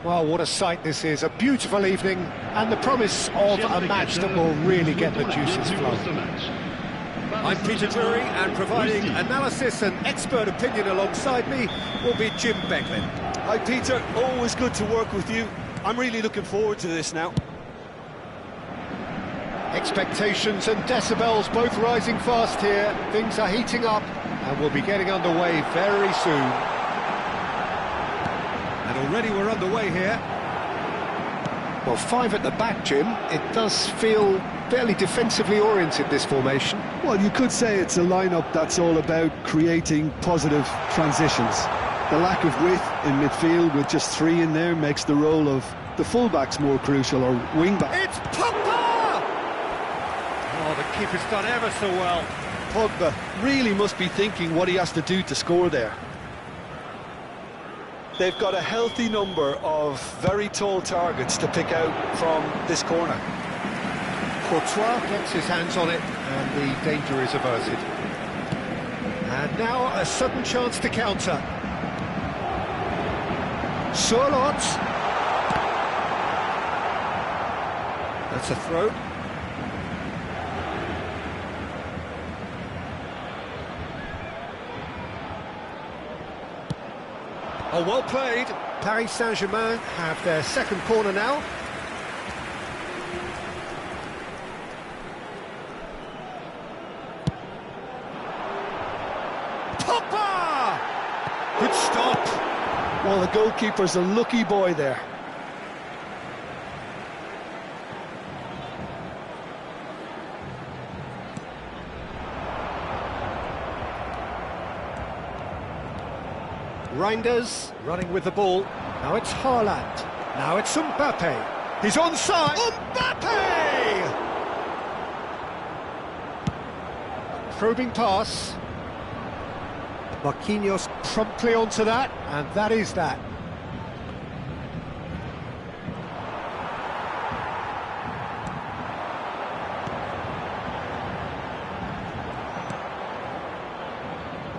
Well, what a sight this is, a beautiful evening, and the promise of a match that will really get the juices flowing. I'm Peter Drury, and providing analysis and expert opinion alongside me will be Jim Becklin. Hi Peter, always good to work with you. I'm really looking forward to this now. Expectations and decibels both rising fast here. Things are heating up, and we'll be getting underway very soon. And already we're underway here. Well, 5 at the back, Jim. It does feel fairly defensively oriented, this formation. Well, you could say it's a lineup that's all about creating positive transitions. The lack of width in midfield with just 3 in there makes the role of the fullbacks more crucial, or wing-back. It's Pogba! Oh, the keeper's done ever so well. Pogba really must be thinking what he has to do to score there. They've got a healthy number of very tall targets to pick out from this corner. Courtois gets his hands on it, and the danger is averted. And now a sudden chance to counter. Surlot. That's a throw. Oh, well played. Paris Saint-Germain have their second corner now. Pogba! Good stop. Well, the goalkeeper's a lucky boy there. Reinders running with the ball. Now it's Haaland. Now it's Mbappe. He's onside. Mbappe! Probing pass. Marquinhos promptly onto that, and that is that.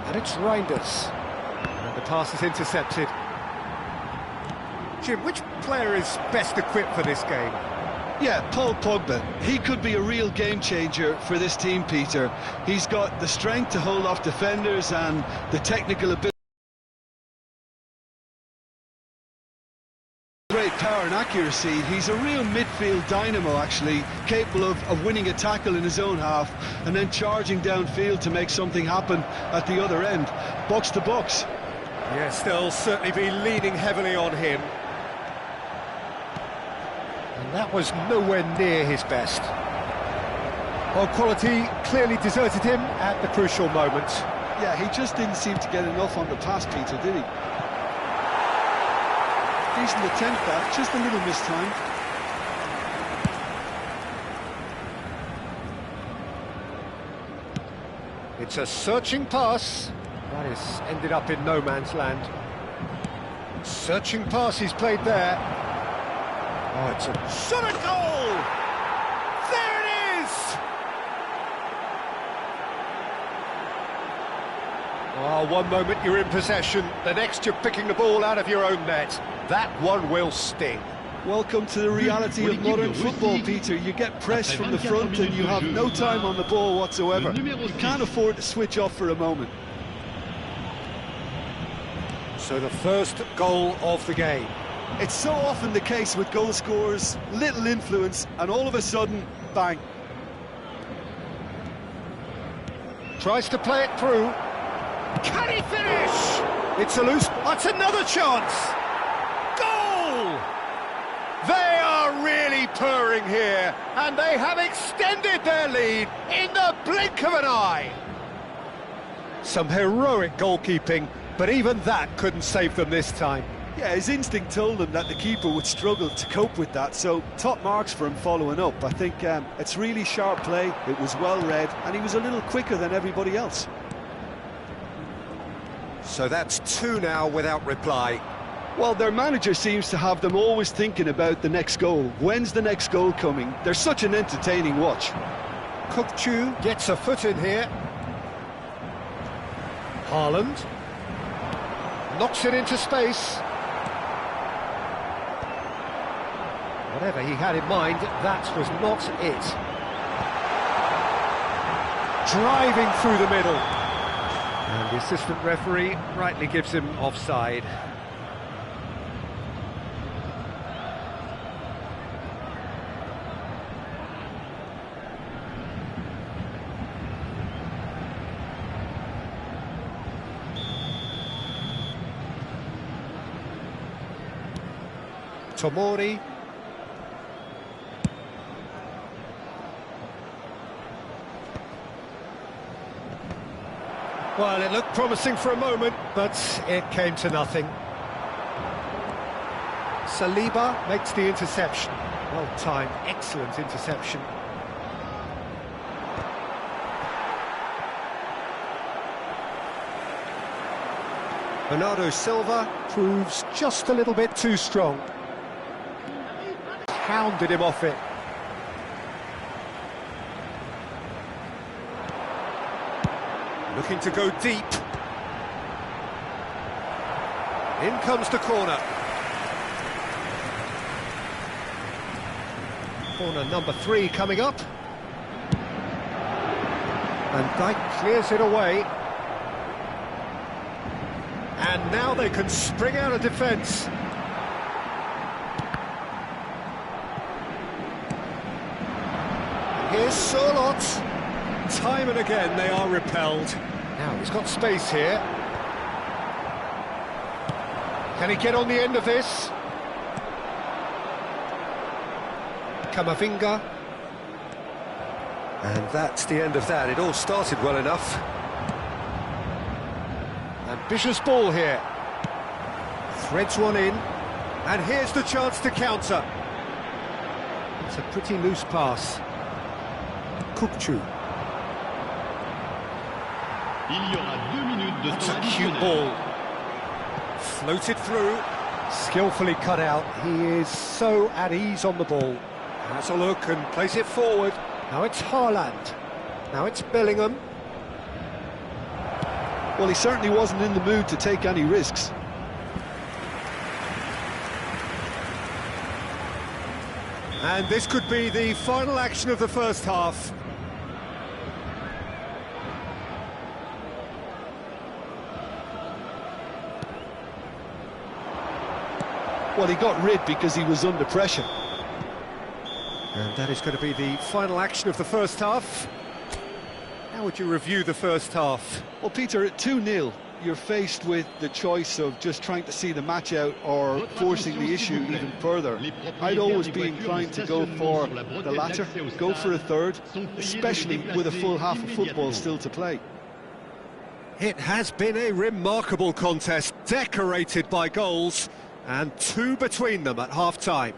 And it's Reinders. And the pass is intercepted. Jim, which player is best equipped for this game? Yeah, Paul Pogba. He could be a real game changer for this team, Peter. He's got the strength to hold off defenders and the technical ability. Great power and accuracy. He's a real midfield dynamo, actually, capable of winning a tackle in his own half and then charging downfield to make something happen at the other end. Box to box. Yes, they'll certainly be leaning heavily on him. And that was nowhere near his best. Well, quality clearly deserted him at the crucial moment. Yeah, he just didn't seem to get enough on the pass, Peter, did he? Decent attempt that, just a little mistimed. It's a searching pass. That is ended up in no man's land. Searching pass he's played there. Oh, it's a shot at goal! There it is! Oh, one moment you're in possession, the next you're picking the ball out of your own net. That one will sting. Welcome to the reality of modern football, Peter. You get pressed from the front and you have no time on the ball whatsoever. You can't afford to switch off for a moment. So the first goal of the game. It's so often the case with goal scorers, little influence, and all of a sudden, bang. Tries to play it through. Can he finish? It's a loose... That's another chance! Goal! They are really purring here, and they have extended their lead in the blink of an eye. Some heroic goalkeeping, but even that couldn't save them this time. Yeah, his instinct told him that the keeper would struggle to cope with that, so top marks for him following up. I think it's really sharp play, it was well read, and he was a little quicker than everybody else. So that's 2 now without reply. Well, their manager seems to have them always thinking about the next goal. When's the next goal coming? They're such an entertaining watch. Kukçu gets a foot in here. Haaland knocks it into space. Whatever he had in mind, that was not it. Driving through the middle. And the assistant referee rightly gives him offside. Tomori. Well, it looked promising for a moment, but it came to nothing. Saliba makes the interception. Well timed, excellent interception. Bernardo Silva proves just a little bit too strong. Pounded him off it. Looking to go deep. In comes the corner. Corner number 3 coming up. And Dijk clears it away. And now they can spring out of defence. Here's Sørloth. Time and again they are repelled. Now he's got space here. Can he get on the end of this? Camavinga. And that's the end of that. It all started well enough. Ambitious ball here. Threads one in. And here's the chance to counter. It's a pretty loose pass. Kukçu. It's a cute ball. Floated through. Skillfully cut out. He is so at ease on the ball. Has a look and plays it forward. Now it's Haaland. Now it's Bellingham. Well, he certainly wasn't in the mood to take any risks. And this could be the final action of the first half. Well, he got rid because he was under pressure. And that is going to be the final action of the first half. How would you review the first half? Well, Peter, at 2-0, you're faced with the choice of just trying to see the match out or forcing the issue even further. I'd always be inclined to go for the latter, go for a third, especially with a full half of football still to play. It has been a remarkable contest, decorated by goals, and 2 between them at half-time.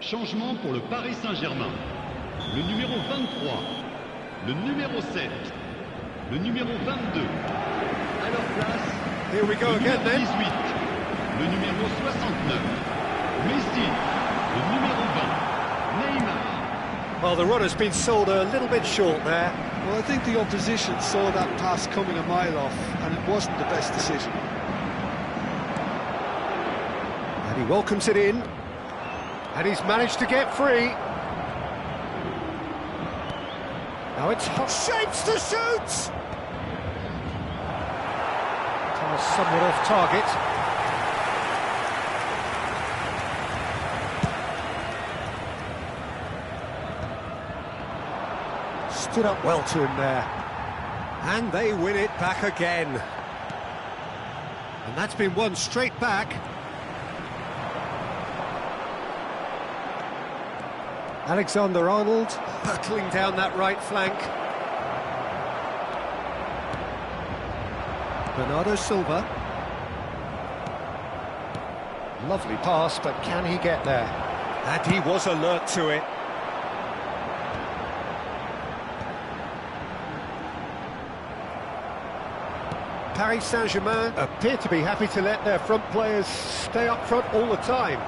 Changement pour le Paris Saint-Germain. Le numéro 23, le numéro 7, le numéro 22. À leur place, Here we go le again, numéro then. 18, le numéro 69, Messi, le numéro 20, Neymar. Well, the runner's been sold a little bit short there. Well, I think the opposition saw that pass coming a mile off, and it wasn't the best decision. And he welcomes it in. And he's managed to get free. Now it's shapes to shoot! Somewhat off target. Stood up well to him there. And they win it back again. And that's been won straight back. Alexander-Arnold hurtling down that right flank. Bernardo Silva. Lovely pass, but can he get there? And he was alert to it. Paris Saint-Germain appear to be happy to let their front players stay up front all the time.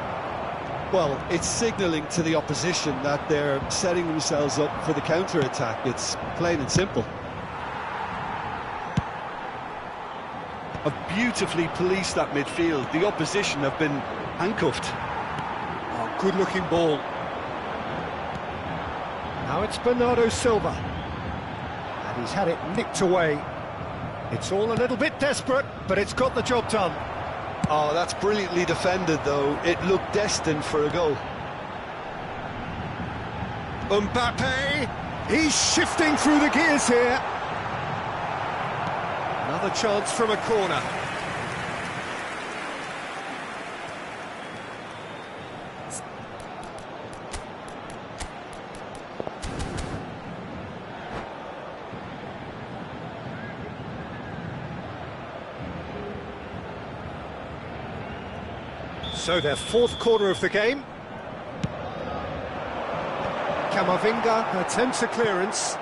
Well, it's signalling to the opposition that they're setting themselves up for the counter-attack. It's plain and simple. Have beautifully policed that midfield. The opposition have been handcuffed. Oh, good-looking ball. Now it's Bernardo Silva. And he's had it nicked away. It's all a little bit desperate, but it's got the job done. Oh, that's brilliantly defended, though. It looked destined for a goal. Mbappe, he's shifting through the gears here. Another chance from a corner. So their fourth quarter of the game. Camavinga attempts a clearance.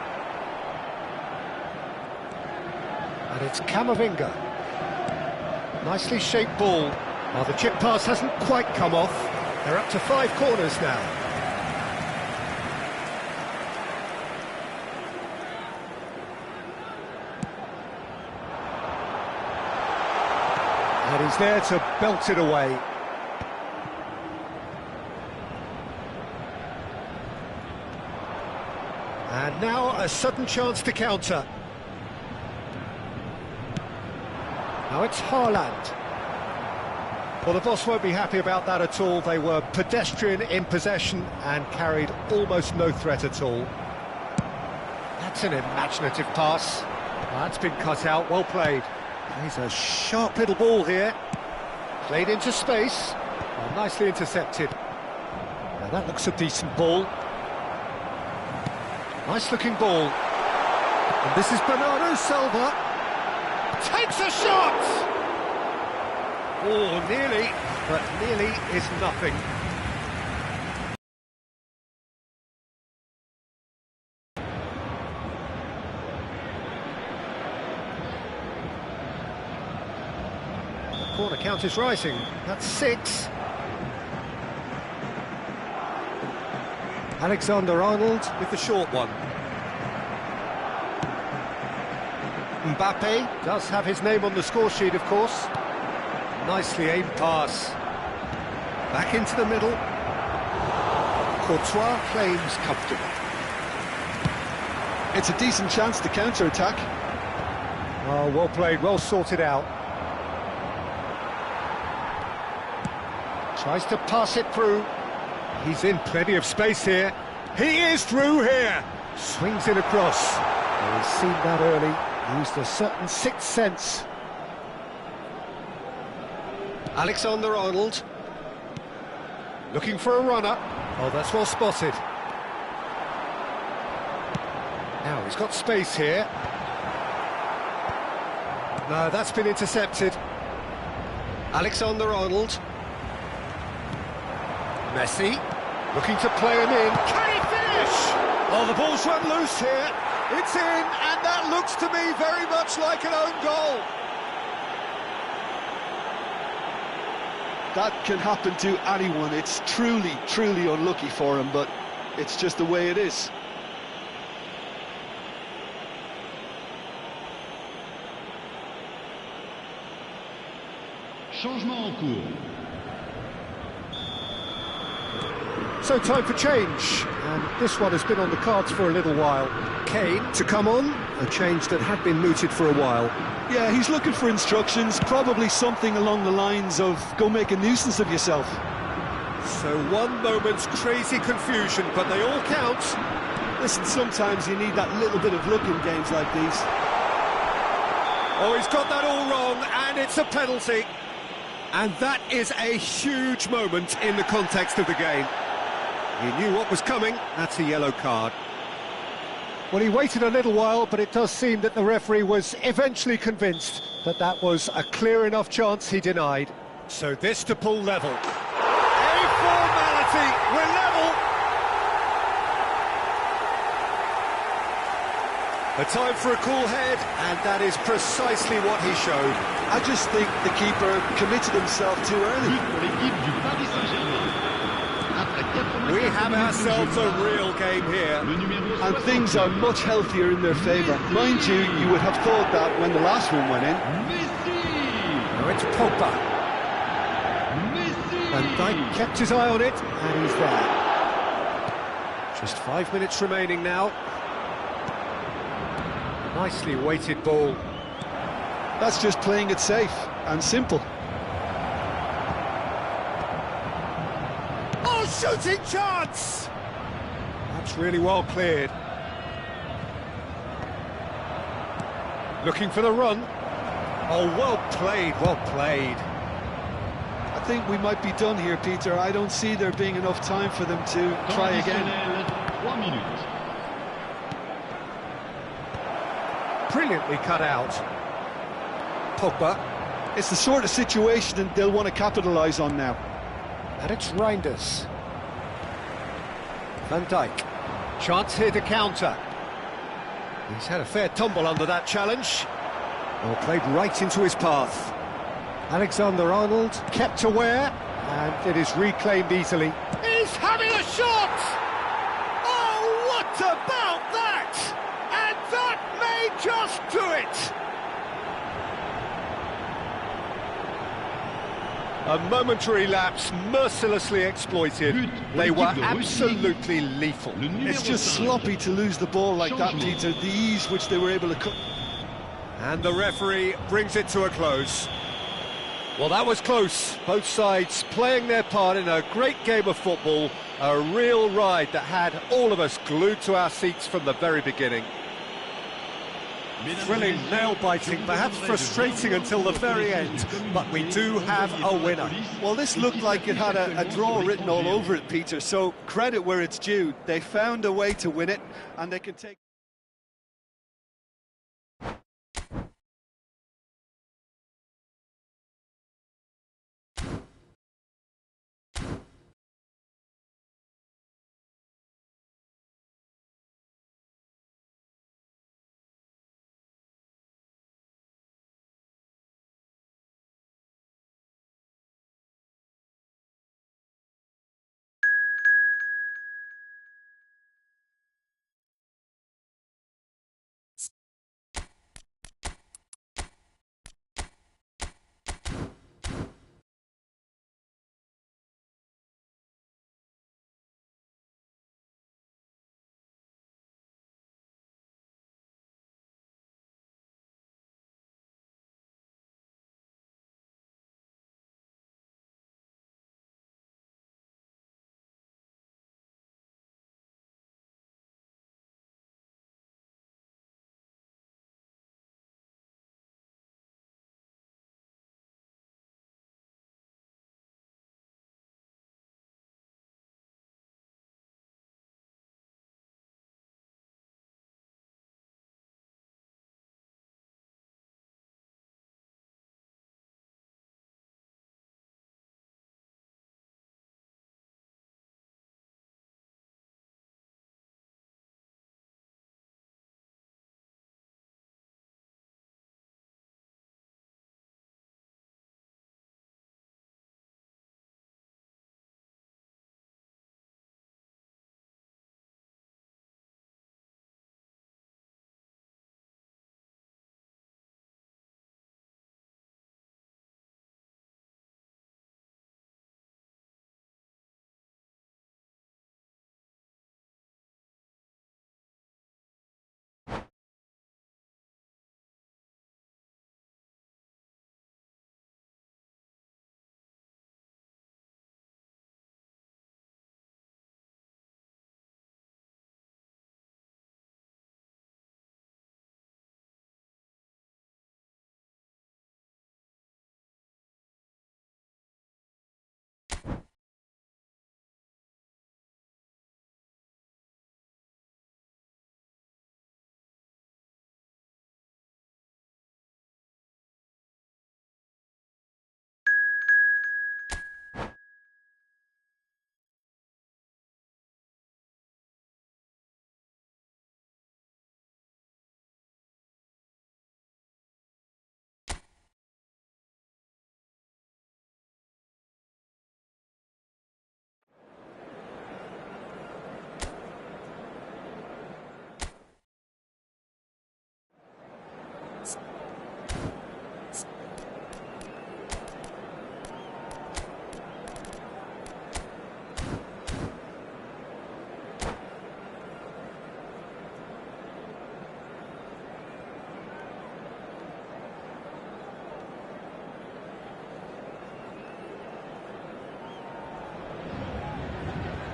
And it's Camavinga. Nicely shaped ball. Well, the chip pass hasn't quite come off. They're up to 5 corners now. And he's there to belt it away. And now a sudden chance to counter. Now it's Haaland. Well, the boss won't be happy about that at all. They were pedestrian in possession and carried almost no threat at all. That's an imaginative pass. That's been cut out, well played. He's a sharp little ball here. Played into space. Well, nicely intercepted. Now that looks a decent ball. Nice looking ball. And this is Bernardo Silva. Takes a shot! Oh, nearly, but nearly is nothing. The corner count is rising. That's 6. Alexander-Arnold with the short one. Mbappe does have his name on the score sheet, of course. Nicely aimed pass. Back into the middle. Courtois claims comfortable. It's a decent chance to counter-attack. Oh, well played, well sorted out. Tries to pass it through. He's in plenty of space here. He is through here. Swings it across. Oh, he's seen that early. Used a certain sixth sense. Alexander-Arnold. Looking for a runner. Oh, that's well spotted. Now he's got space here. No, that's been intercepted. Alexander-Arnold. Messi, looking to play him in. Can he finish? Oh, the ball's run loose here. It's in, and that looks to me very much like an own goal. That can happen to anyone. It's truly, truly unlucky for him, but it's just the way it is. Changement en cours. So time for change, and this one has been on the cards for a little while. Kane to come on, a change that had been mooted for a while. Yeah, he's looking for instructions, probably something along the lines of, go make a nuisance of yourself. So one moment's crazy confusion, but they all count. Listen, sometimes you need that little bit of luck in games like these. Oh, he's got that all wrong, and it's a penalty. And that is a huge moment in the context of the game. He knew what was coming. That's a yellow card. Well, he waited a little while, but it does seem that the referee was eventually convinced that that was a clear enough chance he denied. So this to pull level. A formality, we're level. A time for a cool head, and that is precisely what he showed. I just think the keeper committed himself too early. But pour l'équipe du Paris Saint-Germain. Après 84 We have minutes de ourselves jeu, a real game here. le numéro And things are 69. much healthier in their favour. Mind you, you would have thought that when the last one went in. Messi. Now it's Pogba. Messi. Van Dijk kept his eye on it, and he's there. Just 5 minutes remaining now. Nicely weighted ball. That's just playing it safe and simple. Oh, shooting chance! That's really well cleared. Looking for the run. Oh, well played, well played. I think we might be done here, Peter. I don't see there being enough time for them to try again. Additionnel, 3 minutes. Brilliantly cut out. Pogba. It's the sort of situation that they'll want to capitalise on now. And it's Reinders. Van Dijk. Chance here to counter. He's had a fair tumble under that challenge. Well, played right into his path. Alexander-Arnold kept aware, and it is reclaimed easily. He's having a shot! Oh, what about that? And that may just do it! A momentary lapse mercilessly exploited. But pour They were l'équipe de Russie. absolutely lethal. Le numéro It's just 5. sloppy to lose the ball like that, Peter. The ease which they were able to cut. And the referee brings it to a close. Well, that was close. Both sides playing their part in a great game of football. A real ride that had all of us glued to our seats from the very beginning. Thrilling, nail-biting, perhaps frustrating until the very end, but we do have a winner. Well, this looked like it had a draw written all over it, Peter, so credit where it's due. They found a way to win it, and they can take...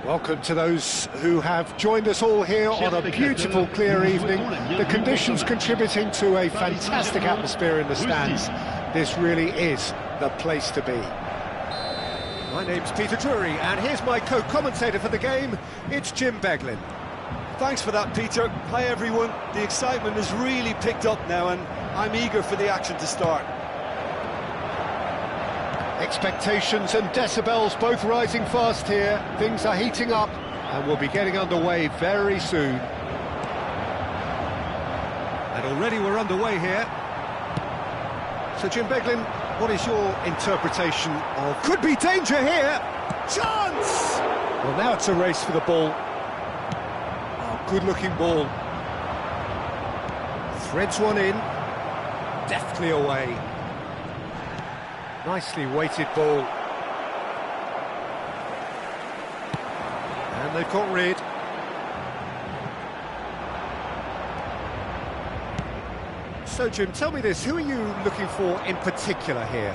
Welcome to those who have joined us all here on a beautiful, clear evening. The conditions contributing to a fantastic atmosphere in the stands. This really is the place to be. My name's Peter Drury, and here's my co-commentator for the game. It's Jim Beglin. Thanks for that, Peter. Hi, everyone. The excitement has really picked up now, and I'm eager for the action to start. Expectations and decibels both rising fast here. Things are heating up, and we'll be getting underway very soon. And already we're underway here. So, Jim Beglin, what is your interpretation of... Could be danger here! Chance! Well, now it's a race for the ball. Oh, good-looking ball. Threads one in. Deftly away. Nicely weighted ball. And they've got rid. So, Jim, tell me this, who are you looking for in particular here?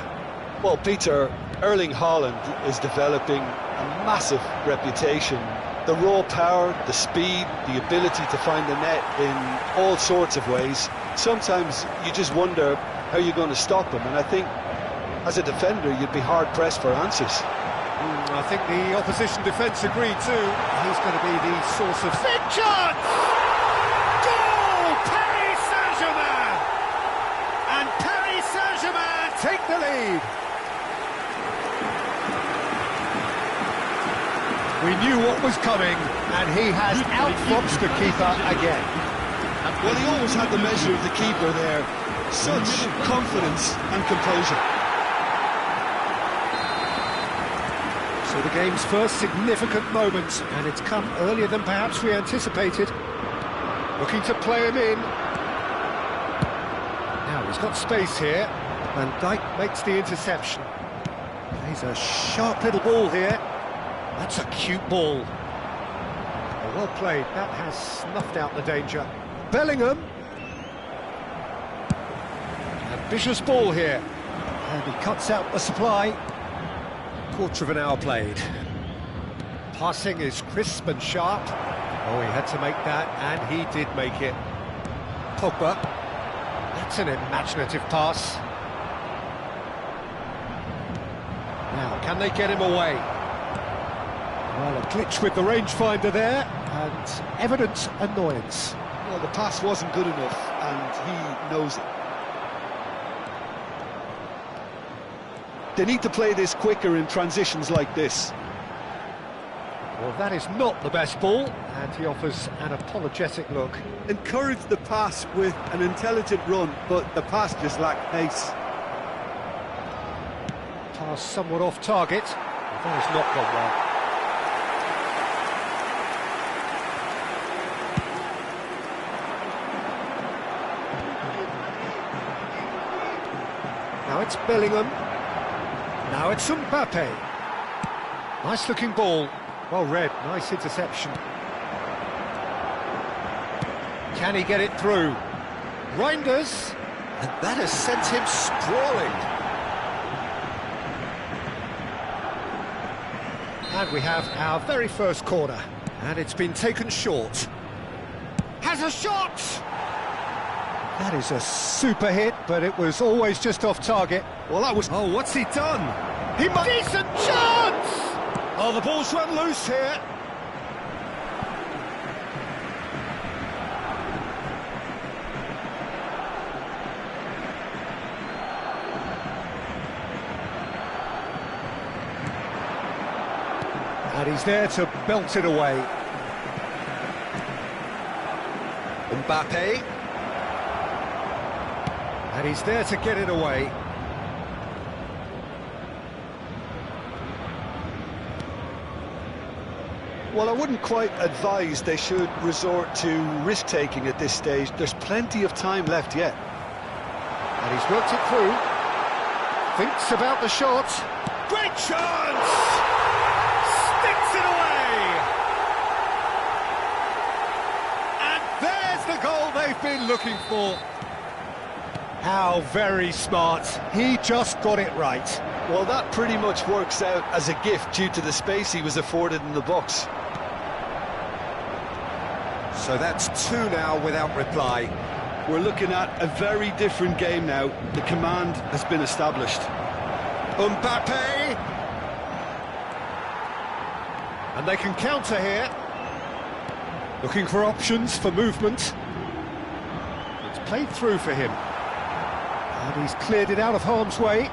Well, Peter, Erling Haaland is developing a massive reputation. The raw power, the speed, the ability to find the net in all sorts of ways. Sometimes you just wonder how you're going to stop him, and I think as a defender you'd be hard-pressed for answers. I think the opposition defence agreed too. He's going to be the source of... Big chance! Goal! Paris Saint-Germain! And Paris Saint-Germain take the lead. We knew what was coming, and he has outfoxed the keeper again. Well, he always had the measure of the keeper there. Such confidence and composure. So the game's first significant moment, and it's come earlier than perhaps we anticipated. Looking to play him in. Now he's got space here. Van Dijk makes the interception. Plays a sharp little ball here. That's a cute ball. Well played. That has snuffed out the danger. Bellingham. Ambitious ball here. And he cuts out the supply. Quarter of an hour played. Passing is crisp and sharp. Oh, he had to make that, and he did make it. Pogba. That's an imaginative pass. Now, can they get him away? Well, a glitch with the rangefinder there, and evident annoyance. Well, the pass wasn't good enough, and he knows it. They need to play this quicker in transitions like this. Well, that is not the best ball, and he offers an apologetic look. Encourage the pass with an intelligent run, but the pass just lacked pace. Pass somewhat off target. That has not gone well. Now it's Bellingham. Now it's Mbappe. Nice looking ball. Well read, nice interception. Can he get it through? Reinders. And that has sent him sprawling. And we have our very first corner. And it's been taken short. Has a shot! That is a super hit, but it was always just off target. Well, that was... Oh, what's he done? He might... Decent chance! Oh, the ball's run loose here. And he's there to belt it away. Mbappe. And he's there to get it away. Well, I wouldn't quite advise they should resort to risk-taking at this stage. There's plenty of time left yet. And he's worked it through. Thinks about the shot. Great chance! Sticks it away! And there's the goal they've been looking for. How very smart. He just got it right. Well, that pretty much works out as a gift due to the space he was afforded in the box. So that's two now without reply. We're looking at a very different game now. The command has been established. Mbappe! And they can counter here. Looking for options for movement. It's played through for him. And he's cleared it out of harm's way.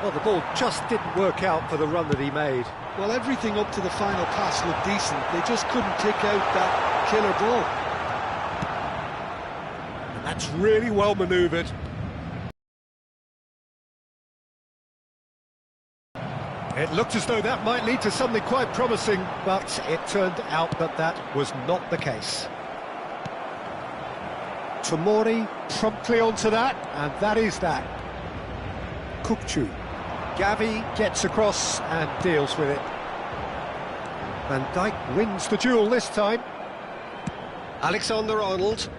Well, the ball just didn't work out for the run that he made. Well, everything up to the final pass looked decent. They just couldn't pick out that killer ball. And that's really well manoeuvred. It looked as though that might lead to something quite promising, but it turned out that that was not the case. Tomori promptly onto that, and that is that. Kukcu. Gavi gets across and deals with it. Van Dijk wins the duel this time. Alexander-Arnold.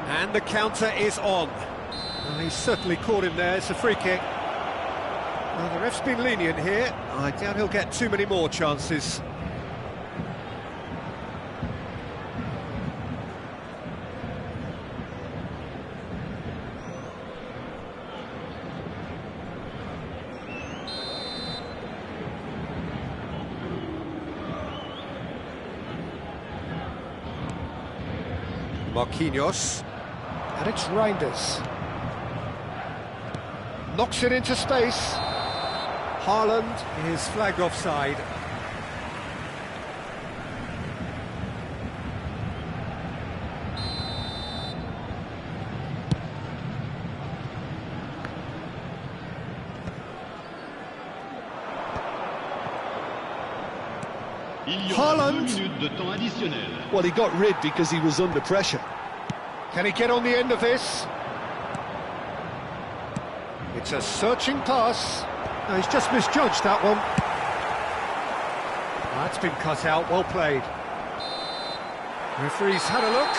And the counter is on. Well, he's certainly caught him there, it's a free kick. Well, the ref's been lenient here. I doubt he'll get too many more chances. Marquinhos. And it's Reinders. Knocks it into space. Haaland is flagged offside. Haaland! Well, he got rid because he was under pressure. Can he get on the end of this? It's a searching pass. No, he's just misjudged that one. That's been cut out, well played. Referee's had a look,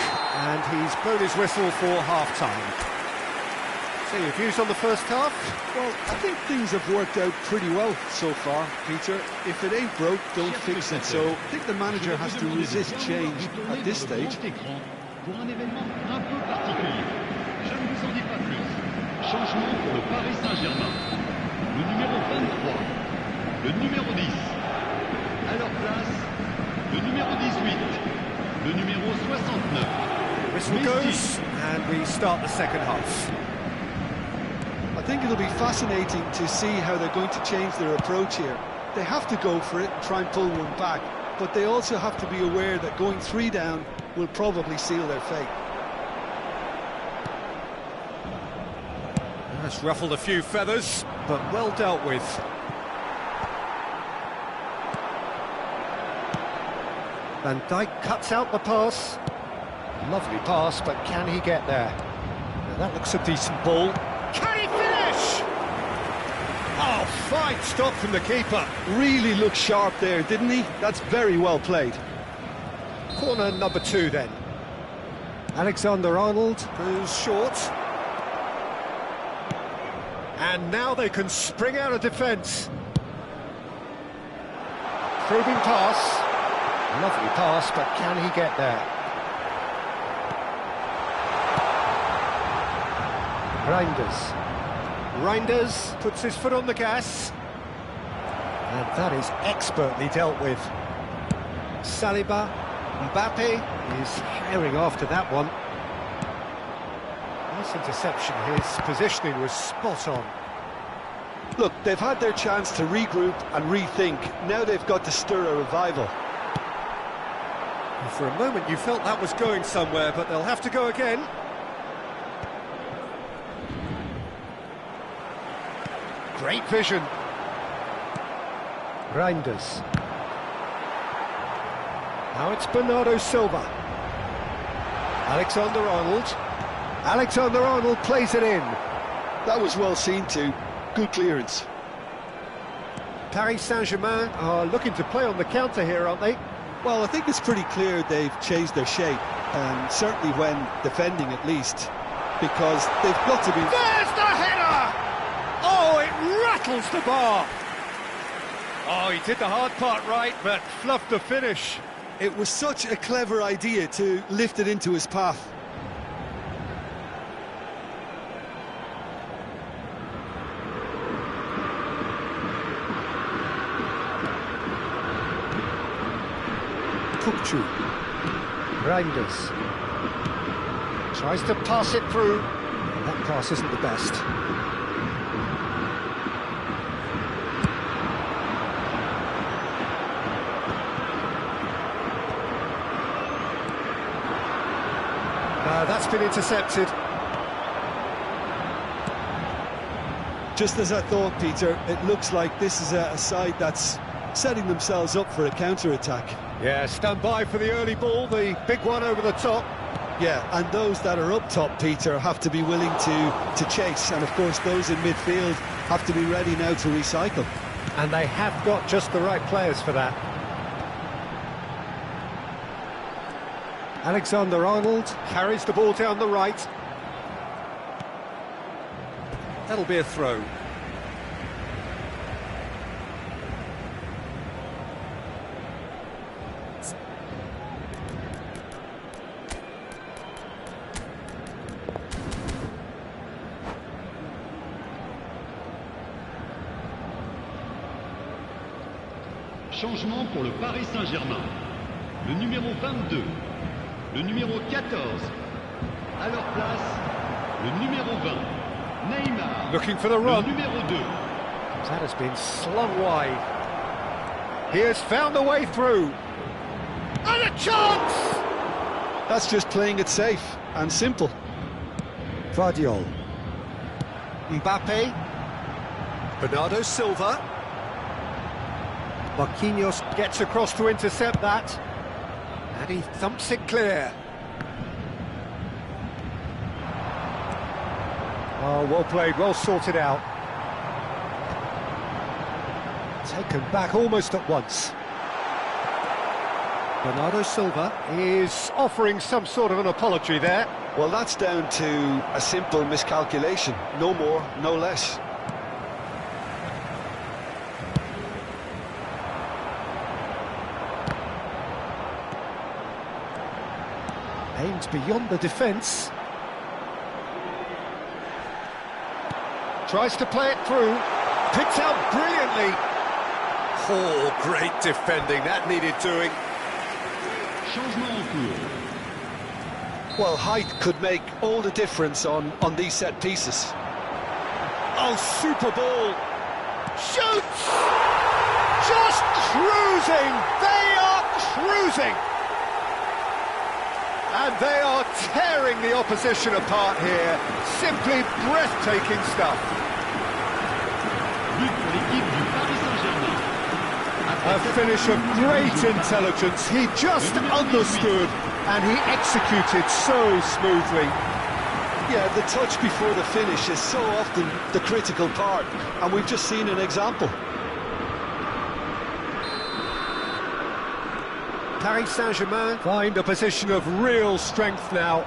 and he's blown his whistle for half-time. So your views on the first half? Well, I think things have worked out pretty well so far, Peter. If it ain't broke, don't fix it. So I think the manager has to resist change at this stage. Pour un événement un peu particulier. Je ne vous en dis pas plus. Changement pour le Paris Saint-Germain. Le numéro 23, le numéro 10. À leur place, le numéro 18, le numéro 69. Whistle goes, and we start the second half. I think it'll be fascinating to see how they're going to change their approach here. They have to go for it and try and pull one back, but they also have to be aware that going 3 down will probably seal their fate. That's ruffled a few feathers, but well dealt with. Van Dijk cuts out the pass. Lovely pass, but can he get there? Now that looks a decent ball. Can he finish? Oh, fine stop from the keeper. Really looked sharp there, didn't he? That's very well played. Corner number 2 then. Alexander-Arnold goes short. And now they can spring out of defence. Probing pass. Lovely pass, but can he get there? Reinders puts his foot on the gas. And that is expertly dealt with. Saliba. Mbappe is herring after that one. Nice interception, his positioning was spot on. Look, they've had their chance to regroup and rethink. Now they've got to stir a revival. And for a moment you felt that was going somewhere, but they'll have to go again. Great vision. Reinders. Now it's Bernardo Silva. Alexander-Arnold. Alexander-Arnold plays it in. That was well seen too. Good clearance. Paris Saint-Germain are looking to play on the counter here, aren't they? Well, I think it's pretty clear they've changed their shape, and certainly when defending at least, because they've got to be... There's the header! Oh, it rattles the bar. Oh, he did the hard part right, but fluffed the finish. It was such a clever idea to lift it into his path. Kupchu. Reinders. Tries to pass it through. That pass isn't the best. That's been intercepted. Just as I thought, Peter, it looks like this is a side that's setting themselves up for a counter-attack. Yeah, stand by for the early ball, the big one over the top. Yeah, and those that are up top, Peter, have to be willing to chase, and of course those in midfield have to be ready now to recycle. And they have got just the right players for that. Alexander-Arnold carries the ball down the right. That'll be a throw. Changement pour le Paris Saint-Germain. Le numéro 22. Le numéro 14, à leur place, le numéro 20, Neymar. Looking for the run. Le numéro 2. That has been slung wide. He has found a way through. And a chance! That's just playing it safe and simple. Vardiol. Mbappe. Bernardo Silva. Marquinhos gets across to intercept that. And he thumps it clear. Oh, well played, well sorted out. Taken back almost at once. Bernardo Silva is offering some sort of an apology there. Well, that's down to a simple miscalculation. No more, no less. Aimed beyond the defence. Tries to play it through. Picked out brilliantly. Oh, great defending. That needed doing. Changement en cours. Well, height could make all the difference on these set pieces. Oh, super ball. Shoots! Just cruising. They are cruising. And they are tearing the opposition apart here. Simply breathtaking stuff. But pour l'équipe du Paris Saint-Germain. A finish of great intelligence. He just understood and he executed so smoothly. Yeah, the touch before the finish is so often the critical part, and we've just seen an example. Paris Saint-Germain find a position of real strength now.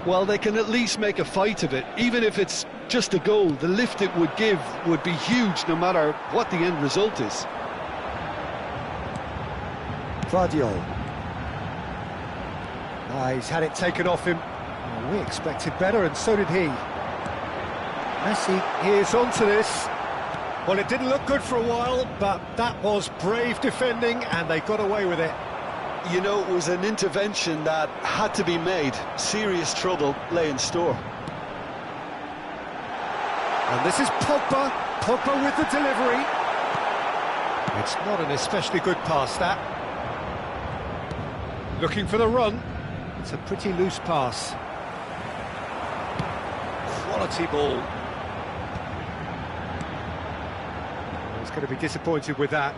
Well, they can at least make a fight of it, even if it's just a goal. The lift it would give would be huge no matter what the end result is. Vardiol. He's had it taken off him. Oh, we expected better, and so did he. Messi is onto this. Well, it didn't look good for a while, but that was brave defending, and they got away with it. You know, it was an intervention that had to be made. Serious trouble lay in store. And this is Pogba. Pogba with the delivery. It's not an especially good pass, that. Looking for the run. It's a pretty loose pass. Quality ball. He's going to be disappointed with that.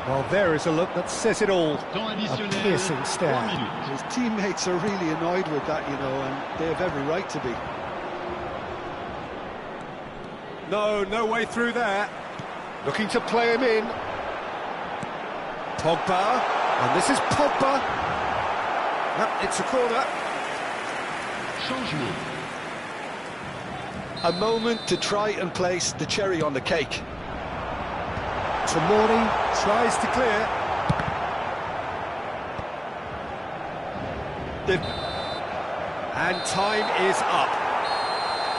Well, there is a look that says it all. A piercing stare. His teammates are really annoyed with that, you know, and they have every right to be. No way through there. Looking to play him in. Pogba. And this is Pogba. Yep, it's a corner. Changement. A moment to try and place the cherry on the cake. Tomori tries to clear. And time is up.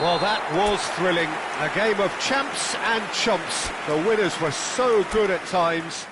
Well, that was thrilling. A game of champs and chumps. The winners were so good at times.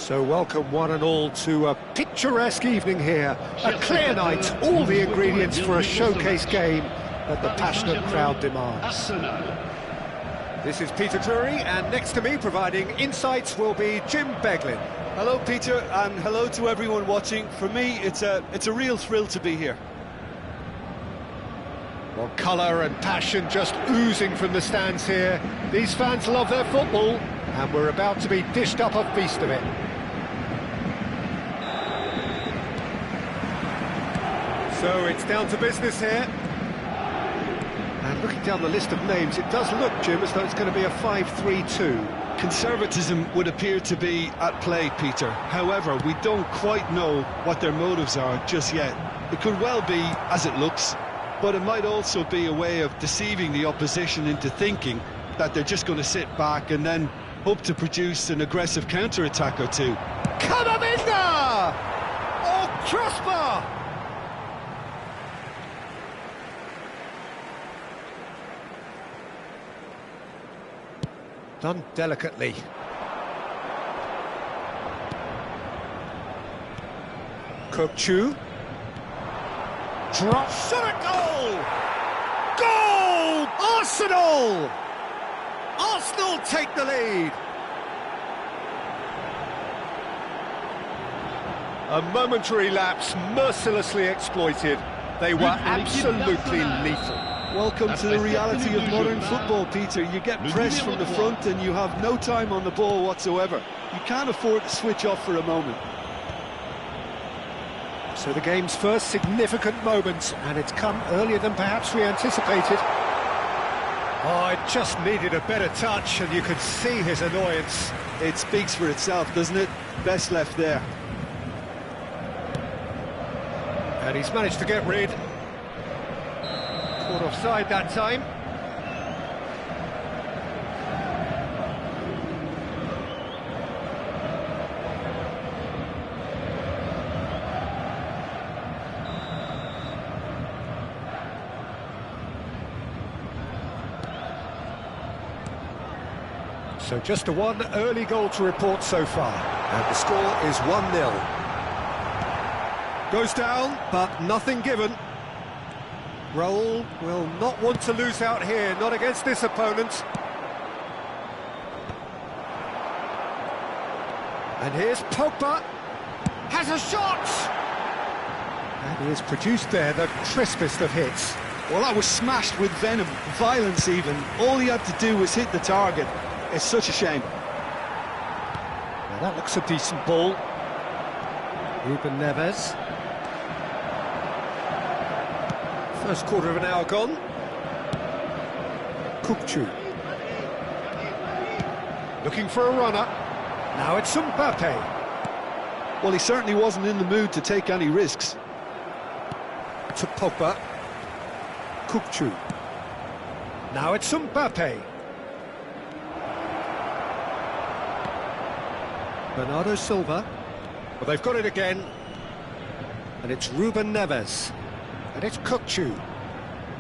So welcome one and all to a picturesque evening here. A clear night, all the ingredients for a showcase game that the passionate crowd demands. Arsenal. This is Peter Drury, and next to me providing insights will be Jim Beglin. Hello, Peter, and hello to everyone watching. For me, it's a real thrill to be here. Well, colour and passion just oozing from the stands here. These fans love their football, and we're about to be dished up a feast of it. So it's down to business here. And looking down the list of names, it does look, Jim, as though it's going to be a 5-3-2. Conservatism would appear to be at play, Peter. However, we don't quite know what their motives are just yet. It could well be as it looks, but it might also be a way of deceiving the opposition into thinking that they're just going to sit back and then hope to produce an aggressive counter-attack or two. Camavinga! Oh, crossbar! Done delicately. Kukçu. Drop shot at goal! Goal! Arsenal! Arsenal take the lead. A momentary lapse mercilessly exploited. They were absolutely lethal. Welcome to the reality of modern football, Peter. You get pressed from the front and you have no time on the ball whatsoever. You can't afford to switch off for a moment. So the game's first significant moment, and it's come earlier than perhaps we anticipated. Oh, it just needed a better touch, and you could see his annoyance. It speaks for itself, doesn't it? Best left there. And he's managed to get rid. Caught offside that time. So just a one early goal to report so far. And the score is 1-0. Goes down, but nothing given. Raul will not want to lose out here, not against this opponent. And here's Pogba. Has a shot! And he has produced there the crispest of hits. Well, that was smashed with venom, violence even. All he had to do was hit the target. It's such a shame. Now that looks a decent ball. Ruben Neves. First quarter of an hour gone. Kukçu. Looking for a runner. Now it's Mbappe. Well, he certainly wasn't in the mood to take any risks. To Pogba. Kukçu. Now it's Mbappe. Bernardo Silva. Well, they've got it again. And it's Ruben Neves. And it's Kukçu.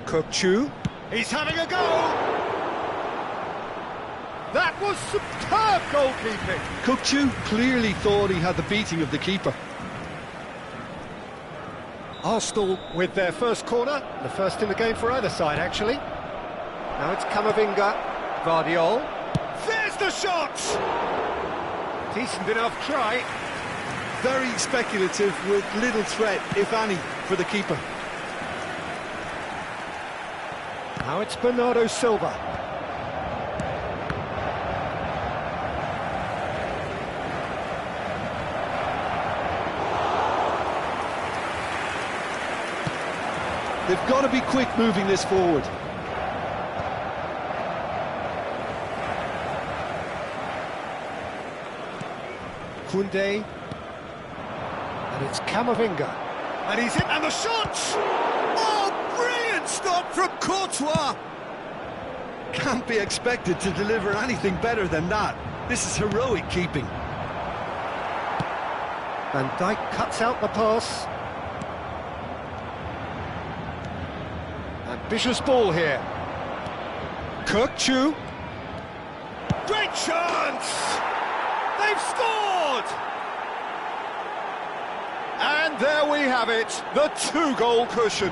Kukçu. He's having a go! That was superb goalkeeping! Kukçu clearly thought he had the beating of the keeper. Arsenal with their first corner. The first in the game for either side, actually. Now it's Camavinga. Guardiol. There's the shot! Decent enough try. Very speculative with little threat, if any, for the keeper. Now it's Bernardo Silva. They've got to be quick moving this forward. Koundé. And it's Camavinga. And he's hit, and the shot! Oh, brilliant stop from Courtois! Can't be expected to deliver anything better than that. This is heroic keeping. Van Dijk cuts out the pass. Ambitious ball here. Kukçu. Great chance! They've scored! there we have it, the 2-goal cushion.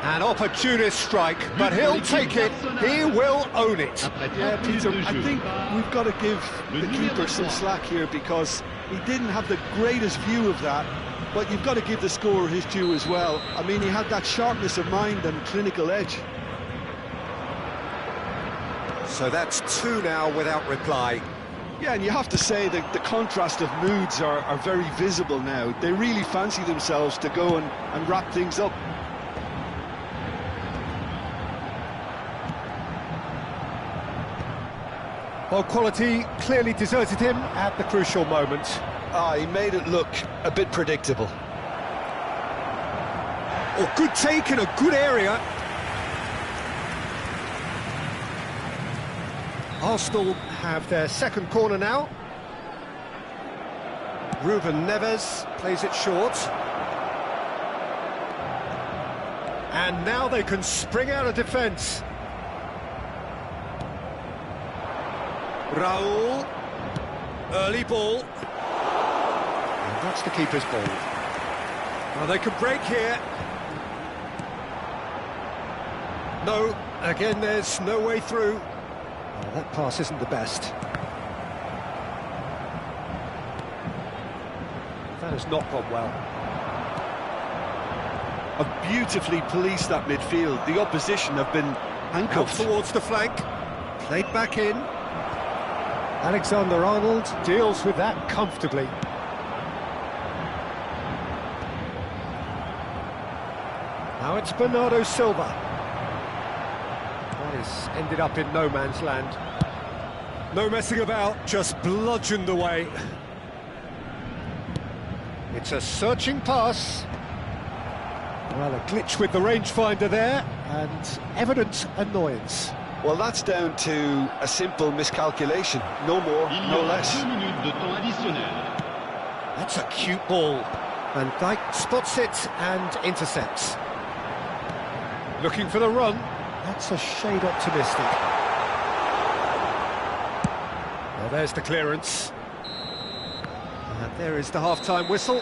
An opportunist strike, but he'll take it, he will own it. Yeah, Peter, I think we've got to give the keeper some slack here because he didn't have the greatest view of that, but you've got to give the scorer his due as well. I mean, he had that sharpness of mind and clinical edge. So that's 2 now without reply. Yeah, and you have to say that the contrast of moods are very visible now. They really fancy themselves to go and wrap things up. Well, quality clearly deserted him at the crucial moment. He made it look a bit predictable. Oh, good take in a good area. Arsenal have their second corner now. Ruben Neves plays it short. And now they can spring out of defence. Raul, early ball. And that's the keeper's ball. Well, they could break here. No, again, there's no way through. Oh, that pass isn't the best. That has not gone well. Have beautifully policed that midfield. The opposition have been Out handcuffed. towards the flank. Played back in. Alexander-Arnold deals with that comfortably. Now it's Bernardo Silva. That has ended up in no man's land. No messing about, just bludgeoned away. It's a searching pass. Well, a glitch with the rangefinder there, and evident annoyance. Well, that's down to a simple miscalculation. No more, Il y no aura less. 2 minutes de temps additionnel. That's a cute ball. Van Dijk spots it and intercepts. Looking for the run. That's a shade optimistic. Well, there's the clearance. And there is the half-time whistle.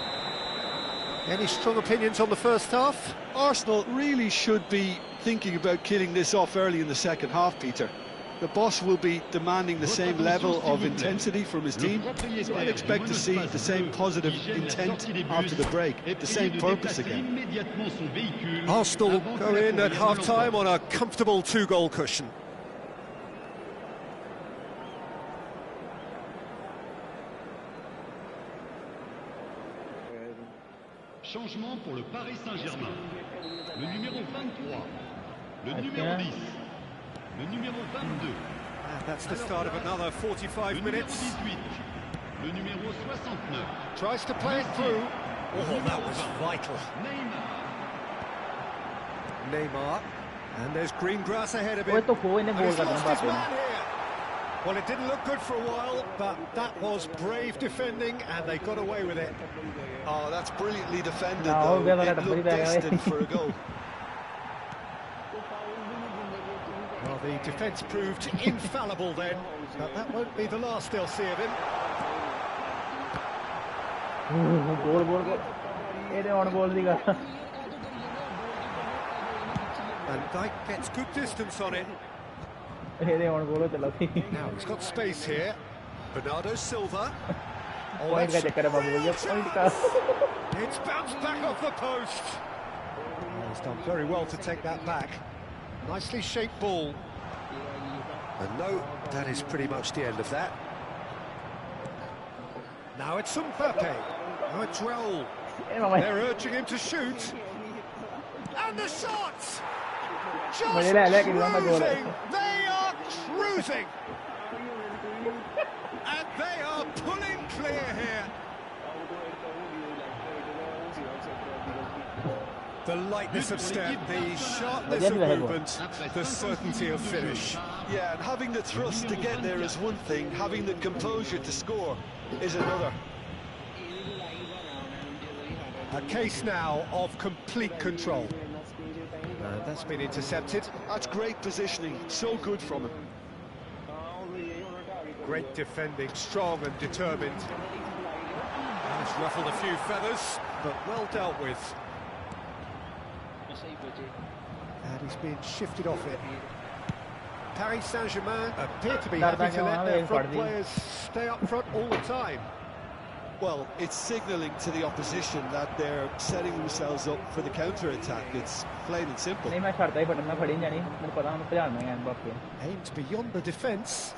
Any strong opinions on the first half? Arsenal really should be thinking about killing this off early in the second half, Peter. The boss will be demanding the same level of intensity from his team, so I'd expect to see the same positive intent after the break, the same purpose again. Arsenal go in at half-time on a comfortable 2-goal cushion. Changement pour le Paris Saint-Germain. Le numéro 23, le numéro 10, le numéro 22, And that's the start of another 45 le numéro minutes. 18, le numéro 69, Tries to play it through. Oh, that was vital. Neymar. Neymar. And there's green grass ahead of वो him. तो खो इन्हें And goal he's करना lost his बात है man here. Well, it didn't look good for a while, but that was brave defending, and they got away with it. Oh, that's brilliantly defended, No, we though. haven't had It a looked pretty bad destined for a goal. Well, the defence proved infallible then, but that won't be the last they'll see of him. गोल गोल गोल ये दे on goal दिखा Van Dijk gets good distance on it. ये दे on goal चला थी Now he's got space here. Bernardo Silva. Oh, point का that's- चक्कर है बाबू ये point का It's bounced back off the post. Oh, he's done very well to take that back. Nicely shaped ball. And no, that is pretty much the end of that. Now it's Mbappe. Now it's Raul. ये मामा They're urging him to shoot. And the shots! Just मुझे लगा कि लंबा गोल है cruising! They are cruising! And they are pulling clear here. The lightness of step, the sharpness of movement, the certainty of finish. Yeah, and having the thrust to get there is one thing, having the composure to score is another. A case now of complete control. That's been intercepted. That's great positioning, so good from him. Great defending, strong and determined. He's ruffled a few feathers, but well dealt with. And he's been shifted off it. Paris Saint-Germain appear to be happy to let their front players stay up front all the time. Well, it's signalling to the opposition that they're setting themselves up for the counter-attack. It's plain and simple. नहीं मैं छाड़ता ही मैं खड़ी नहीं जानी मुझे पता है मैं पजाड़ में हैं बाप के Aimed beyond the defence.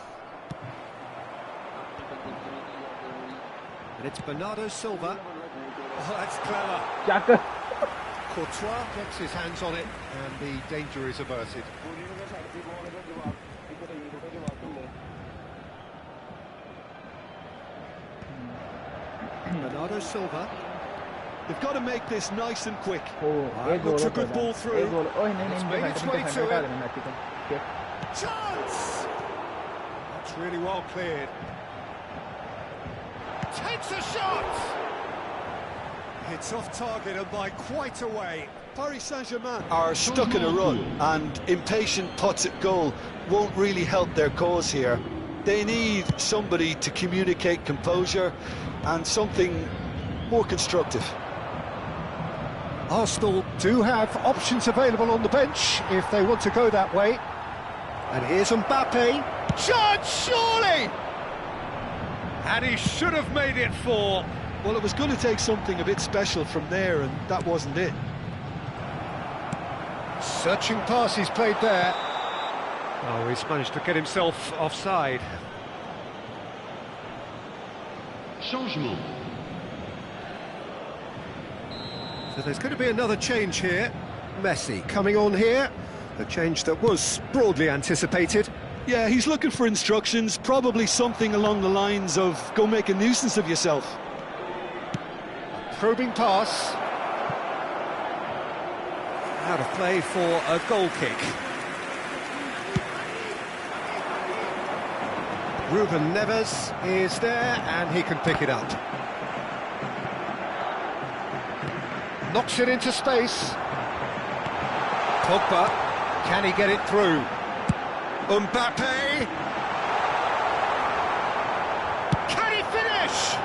And it's Bernardo Silva. Oh, that's clever. Chak Courtois gets his hands on it, and the danger is averted. Bernardo Silva. They've got to make this nice and quick. एक Looks a goal good ball through. एक गोल ओह नहीं It's नहीं made its way to हटा it. देना match को Chance! That's really well cleared. Takes a shot! It's off target and by quite a way. Paris Saint-Germain are stuck in a run, and impatient putts at goal won't really help their cause here. They need somebody to communicate composure and something more constructive. Arsenal do have options available on the bench if they want to go that way. And here's Mbappe. Chance, surely! And he should have made it 4. Well, it was going to take something a bit special from there, and that wasn't it. Searching pass he's played there. Oh, he's managed to get himself offside. Changement. So there's going to be another change here. Messi coming on here. A change that was broadly anticipated. Yeah, he's looking for instructions, probably something along the lines of go make a nuisance of yourself. Probing pass. Out of play for a goal kick. Ruben Neves is there and he can pick it up. Knocks it into space. Pogba, can he get it through? Mbappe! Can he finish?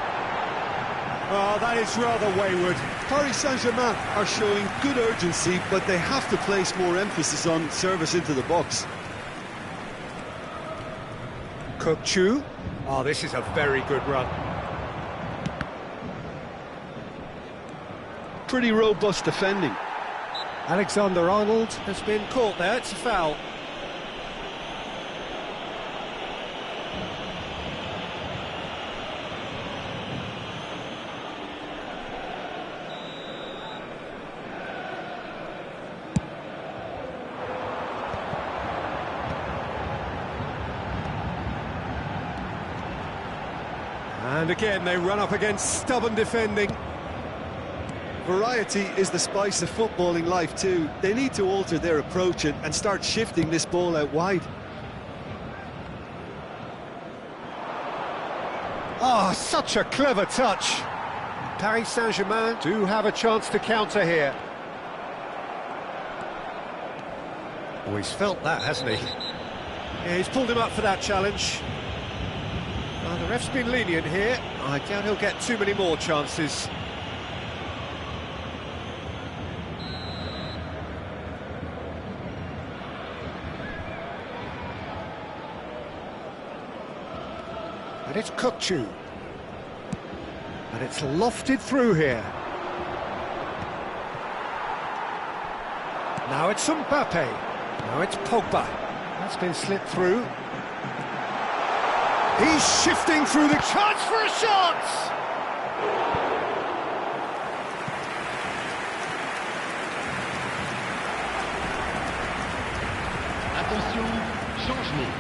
Oh, that is rather wayward. Paris Saint-Germain are showing good urgency, but they have to place more emphasis on service into the box. Cook-Chu. Oh, this is a very good run. Pretty robust defending. Alexander-Arnold has been caught there, it's a foul. And again, they run up against stubborn defending. Variety is the spice of footballing life too. They need to alter their approach and start shifting this ball out wide. Oh, such a clever touch. Paris Saint-Germain do have a chance to counter here. Oh, he's felt that, hasn't he? Yeah, he's pulled him up for that challenge. The ref's been lenient here. I doubt he'll get too many more chances. And it's Cook-Chu. And it's lofted through here. Now it's Mbappe. Now it's Pogba. That's been slipped through. He's shifting through the chance for a shot! Attention, changement.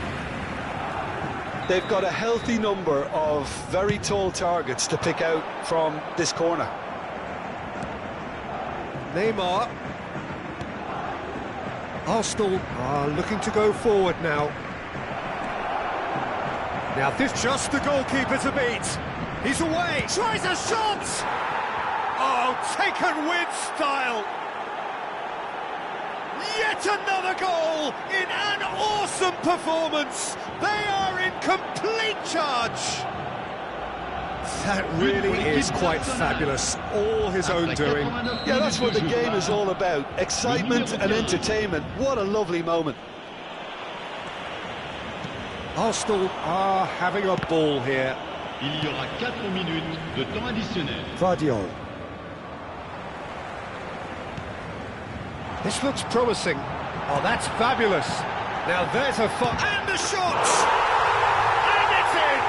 They've got a healthy number of very tall targets to pick out from this corner. Neymar. Arsenal are looking to go forward now. Now this just the goalkeeper to beat. He's away, tries a shot! Oh, taken with style! Yet another goal in an awesome performance! They are in complete charge. That really is quite fabulous, all his own doing. Yeah, that's what the game is all about. Excitement and entertainment. What a lovely moment. Arsenal are having a ball here. Il y aura 4 minutes de temps additionnel. Vardiol. This looks promising. Oh, that's fabulous. Now there's a and the shot! And it's in!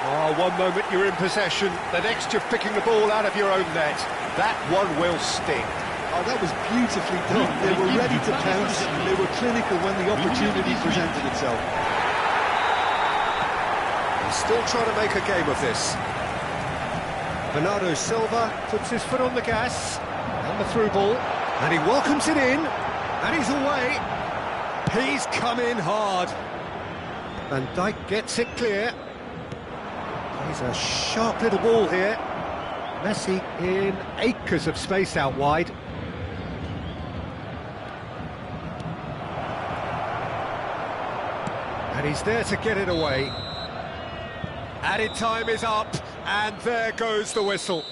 Oh, one moment you're in possession, the next you're picking the ball out of your own net. That one will sting. Oh, that was beautifully done. They were ready to pounce, and they were clinical when the opportunity presented itself. He's still trying to make a game of this. Bernardo Silva puts his foot on the gas, and the through ball, and he welcomes it in, and he's away. He's come in hard. Van Dijk gets it clear. He's a sharp little ball here. Messi in acres of space out wide. And he's there to get it away. Added time is up, and there goes the whistle.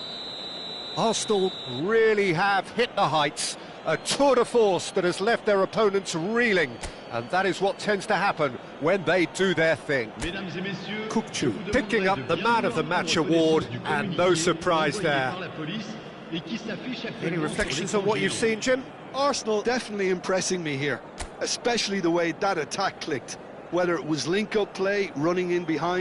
Arsenal really have hit the heights, a tour de force that has left their opponents reeling, and that is what tends to happen when they do their thing. Kukçu picking up the Man of the Match award, and no surprise there. Any reflections on what you've seen, Jim? Arsenal definitely impressing me here, especially the way that attack clicked. Whether it was link-up play, running in behind,